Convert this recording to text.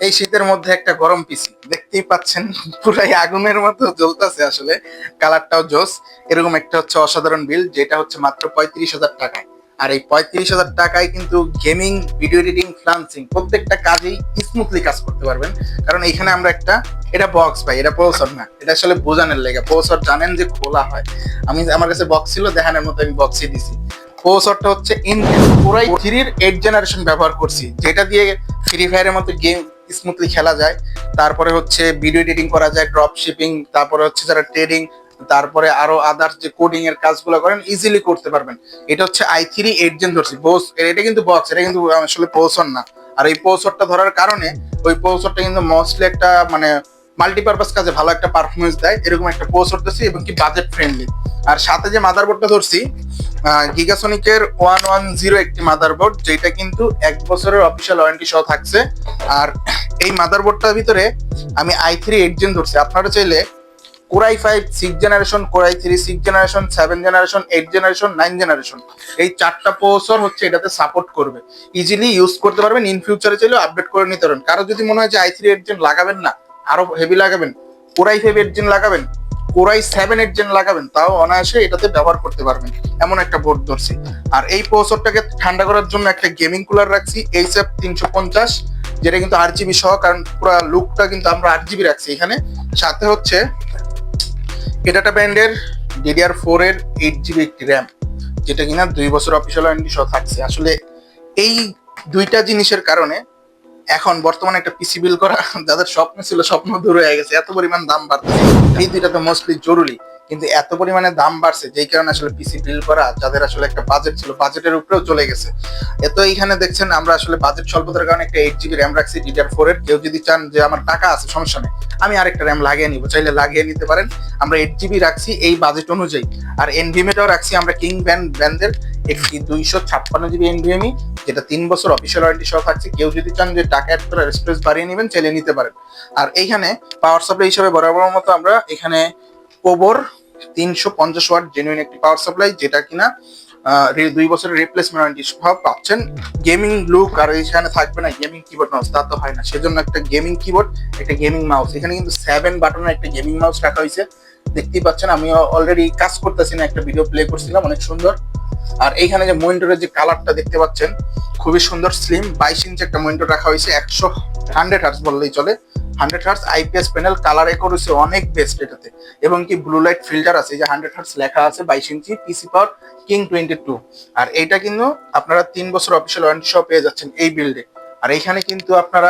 এই শীতের মধ্যে একটা গরম পিসি দেখতেই পাচ্ছেন, পুরাই আগুনের মতো জ্বলতেছে আসলে। কালারটাও জোস। এরকম একটা হচ্ছে অসাধারণ বিল, যেটা হচ্ছে মাত্র 35,000 টাকায়। আর এই 35,000 টাকায় কিন্তু গেমিং, ভিডিও এডিটিং, ফ্রিল্যান্সিং প্রত্যেকটা কাজেই স্মুথলি কাজ করতে পারবেন। কারণ এখানে আমরা একটা, এটা বক্স ভাই, এটা প্রসেসর না, এটা আসলে বোঝানোর লেগে। প্রসেসর জানেন যে খোলা হয়। আমার কাছে বক্স ছিল, দেখানোর মতো আমি বক্সই দিছি। প্রসেসরটা হচ্ছে ইন্টেল পুরাই 3 8 জেনারেশন ব্যবহার করছি, যেটা দিয়ে ফ্রি ফায়ারের মতো গেম স্মুথলি খেলা যায়। তারপরে হচ্ছে ভিডিও এডিটিং করা যায়, ড্রপ শিপিং, তারপরে হচ্ছে যারা ট্রেডিং, তারপরে আরো আদার্স যে কোডিং এর কাজগুলো করেন ইজিলি করতে পারবেন। এটা হচ্ছে i3 8 জেন ধরছি বস। এটা কিন্তু বক্স, এটা কিন্তু আসলে প্রসেসর না। আর এই প্রসেসরটা ধরার কারণে ওই প্রসেসরটা কিন্তু মোস্টলি একটা মানে মাল্টিপারপাস কাজে ভালো একটা পারফরমেন্স দেয়, এরকম একটা প্রসেসর ধরছি এবং কি বাজেট ফ্রেন্ডলি। আর সাথে যে মাদারবোর্ডটা ধরছি, গিগাসনিকের 110 একটি মাদারবোর্ড, যেটা কিন্তু 1 বছরের অফিসিয়াল ওয়ারেন্টি সহ থাকছে। আর এই মাদারবোর্ডটার ভিতরে আমি i3 8 জেন ধরছি। আপনারা চাইলে core i 5 6 generation, core i 3 6 generation, 7 generation, 8 generation, 9 generation, এই 4টা প্রসেসর হচ্ছে এটাতে সাপোর্ট করবে। ইজিলি ইউজ করতে পারবেন। ইন ফিউচারে চাইলে আপডেট করে নিতে পারেন। কারো যদি মনে হয় যে i3 8 জেন লাগাবেন না, আরো হেভি লাগাবেন, কোরাই 5 8 জেন লাগাবেন, কোরাই 7 8 জেন লাগাবেন, তাও অনায়াসে এটাতে ব্যবহার করতে পারবেন। এমন একটা বোর্ড ধরছি। আর এই প্রসেসরটাকে ঠান্ডা করার জন্য একটা গেমিং কুলার রাখছি, HF 350, যেটা কিন্তু 8 GB সহ। কারণ পুরো লুকটা কিন্তু আমরা 8 GB রাখছি এখানে। সাথে হচ্ছে এডাটা ব্র্যান্ডের DDR4 এর 8 GB একটি র্যাম, যেটা কিনা 2 বছর অফিসিয়াল ওয়ারেন্টি সহ থাকছে। আসলে এই দুইটা জিনিসের কারণে এখন বর্তমানে একটা পিসি বিল করা যাদের স্বপ্ন ছিল, স্বপ্ন দূর হয়ে গেছে। এত পরিমাণ দাম বাড়ছে, এই দুইটা তো মোস্টলি জরুরি। কিন্তু এত পরিমাণে দাম বাড়ছে যেই কারণে আসলে পিসি বিল করা, যাদের আসলে একটা বাজেট ছিল, বাজেটের উপরেও চলে গেছে। এত এইখানে দেখছেন আমরা আসলে বাজেট স্বল্পতার কারণে একটা 8 GB র্যাম রাখছি DDR4 এর। কেউ যদি চান যে আমার টাকা আছে, সমস্যা নেই, আমি আরেকটা র্যাম লাগিয়ে নিবো, চাইলে লাগিয়ে নিতে পারেন। আমরা 8 GB রাখছি এই বাজেট অনুযায়ী। আর এনভিএমটাও রাখছি আমরা কিং ব্র্যান্ডের একটি 256 GB এনভিএমই, যেটা 3 বছর অফিসিয়াল ওয়ারেন্টি সহ থাকছে। কেউ যদি চান যে টাকা অ্যাড করে স্পেস বাড়িয়ে নেবেন, চাইলে নিতে পারেন। আর এইখানে পাওয়ার সাপ্লাই হিসেবে বরাবর মতো আমরা এখানে ওভর 350 ওয়াট জেনুইন একটি পাওয়ার সাপ্লাই, যেটা কিনা 2 বছরের রিপ্লেসমেন্ট ওয়ারেন্টি সহ পাচ্ছেন। গেমিং লুক, আর এখানে থাকবে না গেমিং কিবোর্ড মাউস, তা তো হয় না। সেজন্য একটা গেমিং কিবোর্ড, একটা গেমিং মাউস। এখানে কিন্তু 7 বাটনের একটা গেমিং মাউস রাখা হয়েছে, দেখতেই পাচ্ছেন। আমি অলরেডি কাজ করতেছি না, একটা ভিডিও প্লে করছিলাম, অনেক সুন্দর। আর এইখানে যে মনিটরের যে কালারটা দেখতে পাচ্ছেন, খুবই সুন্দর স্লিম 22 ইঞ্চি একটা মনিটর রাখা হয়েছে। 100 হার্টজ বললেই চলে। 100 hertz IPS panel, colour accuracy অনেক বেস্ট এটাতে। এবং কি ব্লু লাইট ফিল্টার আছে, এই যে 100 হার্টজ লেখা আছে, 22 ইঞ্চি পিসি পাওয়ার কিং 22। আর এইটা কিন্তু আপনারা 3 বছর অফিসিয়াল ওয়ারেন্টি সহ পেয়ে যাচ্ছেন এই বিল্ডে। আর এইখানে কিন্তু আপনারা